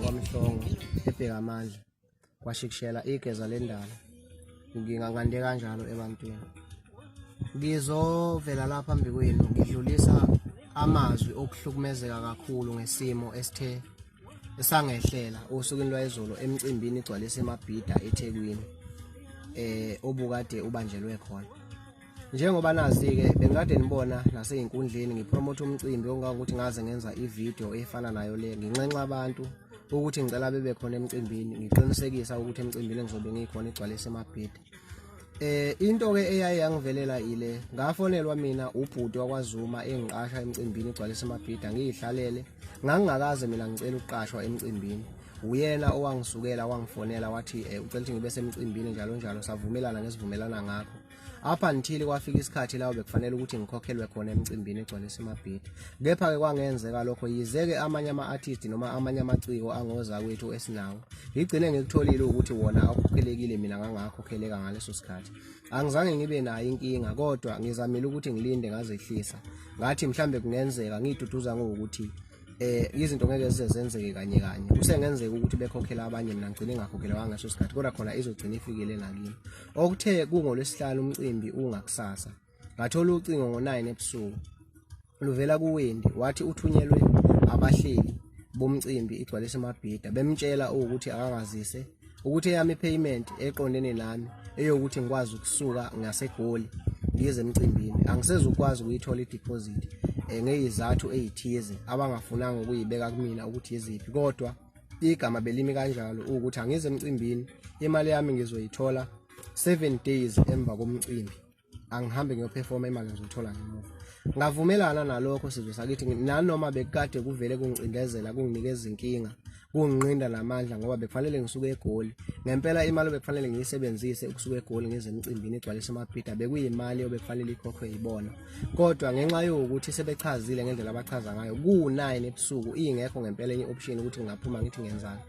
kwaMhlongo ebheka amandla kwashikishela igeza lendalo ngingangande kanjalo ebantwini. Ngizovela lapha phambi kwenu ngidlulisa amazwi okuhlukumezeka kakhulu ngesimo esithe esangehlela osukwini lwayizolo emcimbini igcwalise eMabhida eThekwini obukade ubanjelwe khona. Njengoba nazi-ke bengikade nibona nasey'nkundleni ngipromote umcimbi ongangokuthi ngaze ngenza ivideo efana nayo le nginxenxa abantu ukuthi ngicela bebe khona emcimbini ngiqinisekisa ukuthi emcimbini ngizobe ngikhona igcwalise eMabhida. Into-ke eyaye yangivelela ile ngafonelwa mina ubhuti wakwaZuma engiqasha emcimbini igcwalise eMabhida ngiyihlalele ngangingakaze mina ngicela ukuqashwa emcimbini. Uyena owangisukela wangifonela wathi ucela ukuthi ngibe semcimbini njalo njalo savumelana ngesivumelana ngakho. Apha nithili kwafika isikhathi lawo bekufanele ukuthi ngikhokhelwe khona emcimbini egcwalise eMabhida. Kepha-ke kwangenzeka lokho yize-ke amanye ama-artist noma amanye amaciko angoza kwethu esinawo ngigcine ngikutholile ukuthi wona akhokhelekile mina ngangakhokheleka ngaleso sikhathi. Angizange ngibe nayo inkinga kodwa ngizamile ukuthi ngilinde ngazehlisa ngathi mhlambe kungenzeka ngiduduza ngokuthi izinto ngeke zenzeke kanye kanye kusengenzeka ukuthi bekhokhela abanye mina ngigcine ngakhokhela ngaso sikhathi kodwa khona izogcina ifikile nakimi. Okuthe kungolwesihlanu umcimbi ungakusasa ngathola ucingo ngo9 ebusuku luvela kuWendi wathi uthunyelwe abahleli bomcimbi igcwalise eMabhida bemtshela ukuthi akangazise ukuthi eyami payment eqondene nami eyokuthi ngikwazi ukusuka ngaseGoli ngize emcimbini angisezukwazi ukuyithola ideposit ngeyizathu ezithize abangafunanga ukuyibeka kumina ukuthi yiziphi kodwa igama belimi kanjalo ukuthi angize emcimbini imali yami ngizoyithola 7 days emva komcimbi angihambe ngiyoperforma imali ngizothola ngemuva. Ngavumelana nalokho sizwe sakithi nanoma bekade kuvele kungicindezela kunginikeza inkinga kunginqinda namandla ngoba bekufanele ngisuke eGoli ngempela imali bekufanele ngiyisebenzise ukusuka eGoli ngize emcimbini igcwalise eMabhida bekuyimali obekufanele ikhokhwe yibona kodwa ngenxa yokuthi sebechazile ngendlela abachaza ngayo ku9 ebusuku ingekho ngempela enye option ukuthi ngingaphuma ngithi ngenzani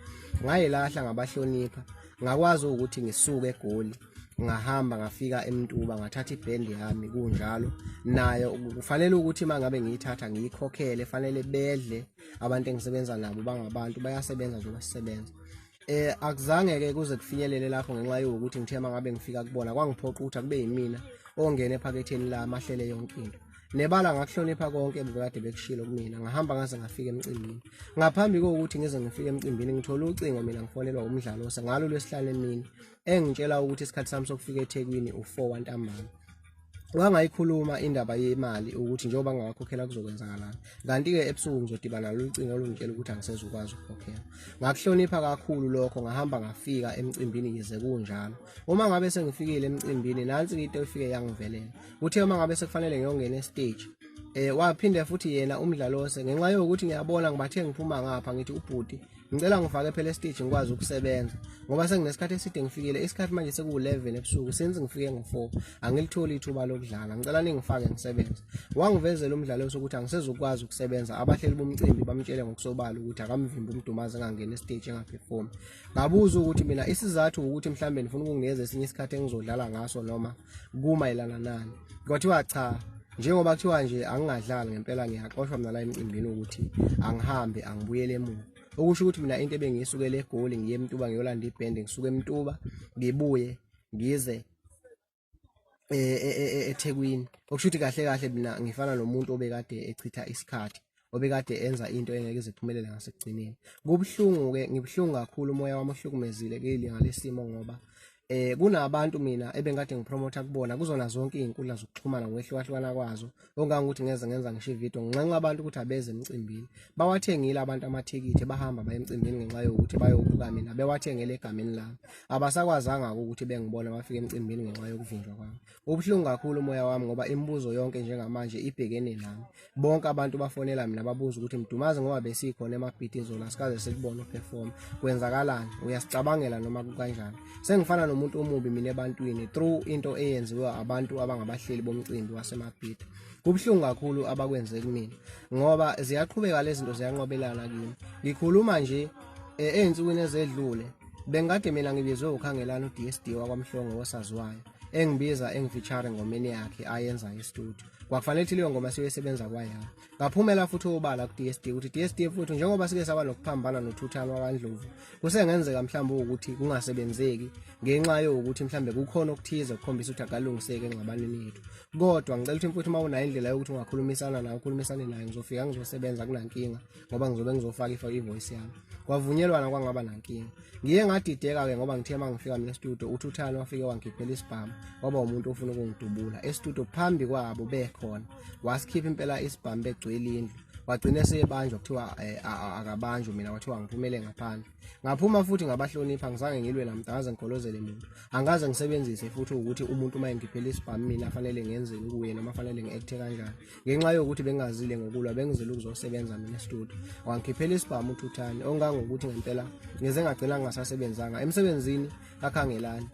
ngayilahla ngabahlonipha ngakwazi ukuthi ngisuke eGoli ngahamba ngafika eMtuba ngathatha ibhendi yami kunjalo nayo kufanele ukuthi mangabe ngiyithatha ngiyikhokhele fanele bedle abantu engisebenza nabo bangabantu bayasebenza nje basisebenza. Akuzange ke kuze kufinyelele lapho ngenxa yokuthi ngithe mangabe ngifika kubona kwangiphoqa ukuthi akube yimina ongene ephaketheni la mahlele yonke into nebala ngakuhlonipha konke bekade bekushilo kumina ngahamba ngaze ngafika emcimbini. Ngaphambi kokuthi ngize ngifike emcimbini ngithola ucingo mina ngifonelwa umdlalo ngalo lwesihlanu emini engitshela ukuthi isikhathi sami sokufika eThekwini u4 ntambama. Wangayikhuluma indaba yemali ukuthi njengoba ngawakhokhela kuzokwenzakalana kanti-ke ebusuku ngizodibana lolucingo olungitshela ukuthi angisezukwazi ukukhokhela. Ngakuhlonipha kakhulu lokho ngahamba ngafika emcimbini yize kunjalo. Uma ngabe sengifikile emcimbini nansi into efike yangivelela uthe uma ngabe sekufanele ngiyongena estage waphinde futhi yena umdlalose ngenxa yokuthi ngiyabona ngibathe ngiphuma ngapha ngithi ubhuti ngicela ngifake phela estage ngikwazi ukusebenza ngoba senginesikhathi eside ngifikile isikhathi manje seku11 ebusuku senze ngifike ngo4 angilitholi ithuba lokudlala ngicela ningifake ngisebenze. Wangivezela umdlalo sokuthi angisezukwazi ukusebenza abahleli bomcimbi bamtshele ngokusobala ukuthi akamvimba umdumazi engangena estage engaperform. Ngabuza ukuthi mina isizathu ukuthi mhlambe ngifuna ukunginikeza esinye isikhathi engizodlala ngaso noma kumayelana nani kwathiwa cha njengoba kuthiwa nje angingadlali ngempela ngiyaxoshwa mina la emcimbini ukuthi angihambe angibuyele emuva okusho ukuthi mina into ebengiyisukele eGoli ngiye eMtuba ngiyolanda ibhendi ngisuke eMtuba ngibuye ngize eThekwini okusho ukuthi kahle kahle mina ngifana nomuntu obekade echitha isikhathi obekade enza into engeke iziphumelele ngasekugcineni. Kubuhlungu-ke ngibhlungu kakhulu umoya wami ohlukumezile kule ngalesimo ngoba kunabantu mina ebengade ngipromotha kubona kuzona zonke izinkundla zokuxhumana ngokwehlukahlukana kwazo ongangokuthi ngeze ngenza ngisho ivideo ngenxa abantu ukuthi abeze emcimbini bawathengile abantu amathikiti bahamba baye emcimbini ngenxa yokuthi bayobuka mina bewathengele egameni lami abasakwazanga ukuthi bengibone bafike emcimbini ngenxa yokuvinjwa kwami. Ubuhlungu kakhulu umoya wami ngoba imibuzo yonke njengamanje ibhekene nami bonke abantu bafonela mina babuza ukuthi Mdumazi ngoba besikhona eMabhida izolo sikaze sikubona uperform kwenzakalani uyasicabangela noma kukanjani. Sengifana umuntu omubi mina ebantwini through into eyenziwe abantu abangabahleli bomcimbi waseMabhida. Kubuhlungu kakhulu abakwenze kumina ngoba ziyaqhubeka lezi zinto ziyanqobelana kimi. Ngikhuluma nje einsukwini ezedlule bengade mina ngibizwe ukhangelana uDSD wakwaMhlongo osaziwayo engibiza engifeature ngomeni yakhe ayenza e-studio. Kwakufanele ukuthi leyo ngoma siyosebenza kwayona. Ngaphumela futhi obala ku DSD ukuthi DSD futhi njengoba sike saba nokuphambana noThuthano waKaNdlovu kusengenzeka mhlawumbe ukuthi kungasebenzeki ngenxa yokuthi mhlawumbe kukhona okuthize ukukhombisa ukuthi akalungiseke engxabaneni yethu. Kodwa ngicela ukuthi mfowethu uma unayo indlela yokuthi ungakhulumisana naye ukhulumisane naye ngizofika ngizosebenza kunankinga ngoba ngizobe ngizofaka ivoice yami. Kwavunyelwana kwangaba nankinga. Ngiye ngadideka ke ngoba ngithe mangifika mina e-studio uThuthano wafike wangikhiphela isibhamu ngoba umuntu ofuna ukungidubula e-studio phambi kwabo bekhona wasikhipha impela isibhamu begcwele indlu wagcina sebanjwa kuthiwa akabanjwe mina wathiwa ngiphumele ngaphandle. Ngaphuma futhi ngabahlonipha ngizange ngilwe namntaze ngigolozele umuntu angaze ngisebenzise futhi ukuthi umuntu uma engiphelisa isibhamu mina fanele ngenzeni kuye noma fanele ngiacte kanjani ngenxa yokuthi bengazile ngokulwa bengizile ukuzosebenza mina e-studio. Wangikhiphela isibhamu uThuthane ongangokuthi ngempela ngize ngagcina ngingasasebenzanga emsebenzini kakhangelani.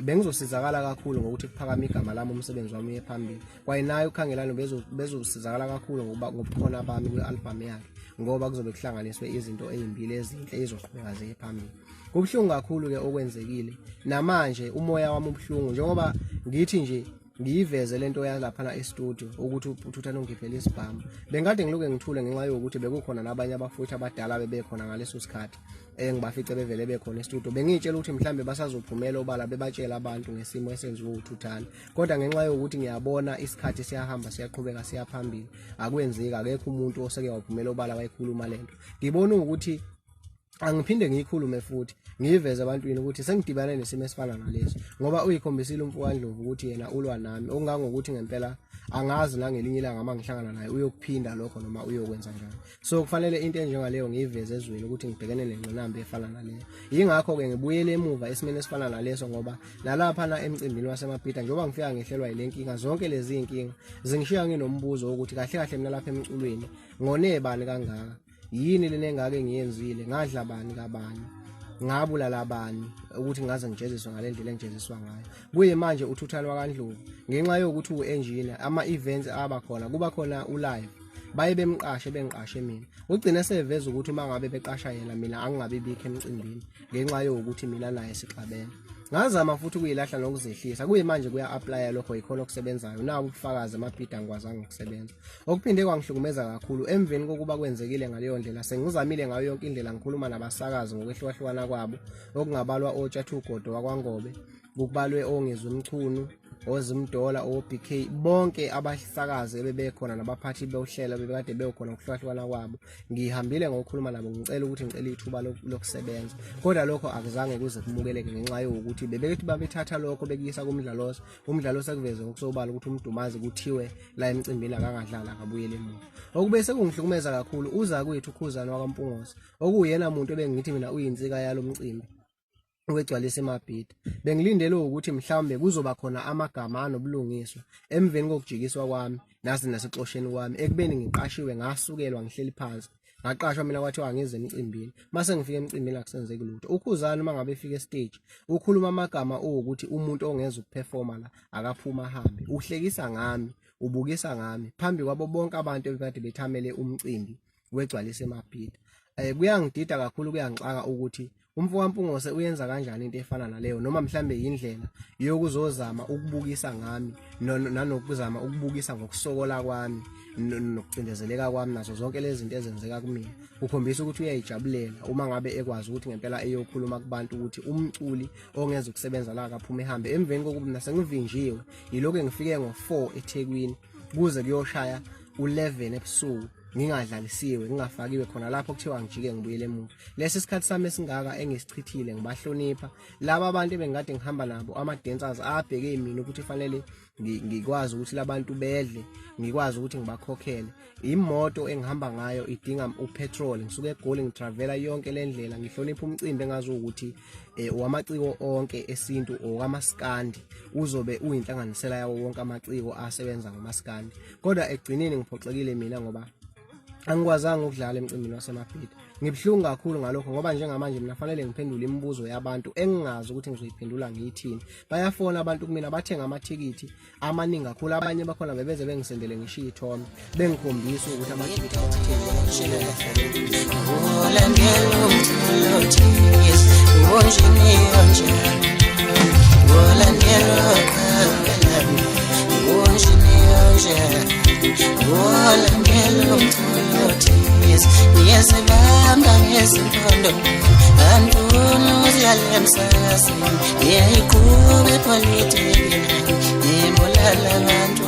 Bengizosizakala kakhulu ngokuthi kuphakama igama lami umsebenzi wami uye phambili. Kwayinayo ukhangelana bezosizakala kakhulu ngoba ngobukhona bami kwi-album yakhe ngoba kuzobe kuhlanganiswe izinto ezimbili ezinhle ezizoqhubeka ziye phambili. Kubhlungu kakhulu ke okwenzekile namanje umoya wami ubhlungu njengoba ngithi nje ngiyiveze lento yalapha e-studio ukuthi uThuthane ungiphelisa isibhamu. Bengade ngiluke ngithule ngenxa yokuthi bekukhona nabanye abafuthi abadala bebekhona ngaleso sikhathi engibafice bevele bekhona e-studio. Bengitshela ukuthi mhlambe basazophumela obala bebatshela abantu ngesimo esenziwe uThuthane kodwa ngenxa yokuthi ngiyabona isikhathi siyahamba siyaqhubeka siyaphambili akwenzeki akekho umuntu oseke waphumela obala wayikhuluma lento. Ngibona ukuthi angiphinde ngiyikhulume futhi ngiveze abantwini ukuthi sengidibane nesimo esifana nalesi ngoba uyikhombisile umfo kaNdlovu ukuthi yena ulwa nami okungangokuthi ngempela angazi nangelinye ilanga mangihlangana naye uyokuphinda lokho noma uyokwenza njani. So kufanele into enjengaleyo ngiyiveze ezweni ukuthi ngibhekene nengqinamba efana naleyo. Yingakho ke ngibuyele emuva esimene esifana naleso ngoba nalapha na emcimbini waseMabhida njengoba ngifika ngehlelwa yilenkinga zonke lezi inkinga zingishiya nginombuzo ukuthi kahle kahle mina lapha emculweni ngonebani kangaka yini lena engake ngiyenzile ngadla bani kabani ngabulala abani ukuthi ngaze ngijeziswe ngalendlela engijeziswa ngayo. Kuye manje uThuthane waKaNdlovu ngenxa yokuthi u-engineer ama-events abakhona kuba khona u-live baye bengiqashe mina ugcine seveza ukuthi uma ngabe beqasha yena mina angingabe bikho emcimbini ngenxa yokuthi mina naye sixabene. Ngazama futhi ukuyilahla nokuzehlisa kuye manje kuya-apply lokho yikhona okusebenzayo nawo ubufakazi amabhida ngikwazanga ukusebenza okuphinde kwangihlukumeza kakhulu. Emveni kokuba kwenzekile ngaleyo ndlela sengizamile ngayo yonke indlela ngikhuluma nabasakazi ngokwehlukahlukana kwabo okungabalwa oTshathu Godo wakwaNgobe kubalwe ongezwe umchunu ozimdola oBK bonke abasakazi bebekhona nabaphathi bewuhlela bebekade bekhona ukuhlukahlukana kwabo. Ngihambile ngokukhuluma nabo ngicela ukuthi ngicela ithuba lokusebenza kodwa lokho akuzange kuze kumukeleke ngenxa yokuthi bebethi babethatha lokho bekuyisa kumdlaloso umdlaloso akuveze ngokusobala ukuthi umdumazi kuthiwe la emcimbini akangadlala akabuyele emuva. Okube sekungihlukumeza kakhulu uza kwethu uKhuzana wakaMpungosi okuyena umuntu ebengithi mina uyinsika yalo mcimbi wegcwalisa eMabhida. Bengilindele ukuthi mhlawumbe kuzoba khona amagama anobulungiswa emveni kokujikiswa kwami nasi nasexosheni kwami ekubeni ngiqashiwe ngasukelwa ngihleli phansi ngaqashwa mina kwathiwa angize emcimbini. Mase ngifika emcimbini akusenzeki lutho. uKhuzana uma ngabe efika e-stage ukhuluma amagama ukuthi umuntu ongeza ukuperforma la akaphuma ahambe uhlekisa ngami ubukisa ngami phambi kwabo bonke abantu ebekade bethamele umcimbi wegcwalisa eMabhida. Kuyangidida kakhulu kuyangixaka ukuthi umfo kaMpungosi uyenza kanjani into efana naleyo noma mhlambe indlela yokuzozama ukubukisa ngami nanokuzama ukubukisa ngokusokola kwami nokucindezeleka kwami nazo zonke lezi zinto ezenzeka kumina. Ukhombisa ukuthi uyayijabulela uma ngabe ekwazi ukuthi ngempela eyokhuluma kubantu ukuthi umculi ongeza ukusebenza la akaphuma ehambe emveni kokuba nasengivinjiwe yiloko engifike ngo4 eThekwini kuze kuyoshaya u11 ebusuku ngingadlalisiwe ngingafakiwe khona lapho kuthiwa ngijike ngibuyele emuva. Lesi sikhathi sami esingaka engisichithile ngibahlonipha laba abantu ebengade ngihamba nabo ama-dancers abheke mina ukuthi fanele ngikwazi ukuthi labantu bedle ngikwazi ukuthi ngibakhokhele. Imoto engihamba ngayo idinga upetrol ngisuke eGoli ngitravela yonke lendlela ngihlonipha umcimbi engazi ukuthi wamaciko onke esintu okwamaskandi uzobe uyinhlanganisela yawo wonke amaciko asebenza ngamaskandi kodwa egcineni ngiphoxekile mina ngoba angikwazanga ukudlala emcimbini waseMabhida. Ngibhlungu kakhulu ngalokho ngoba njengamanje mina fanele ngiphendule imibuzo yabantu engingazi ukuthi ngizoyiphendula ngiyithini. Bayafona abantu kumina bathenga amathikithi amaningi kakhulu abanye bakhona bebeze bengisendele ngishiya ithombe bengikhombisa ukuthi amathikithi awathenga ngihlale emsakazweni, ngiyayiqhuba epolitiki, ngibulala abantu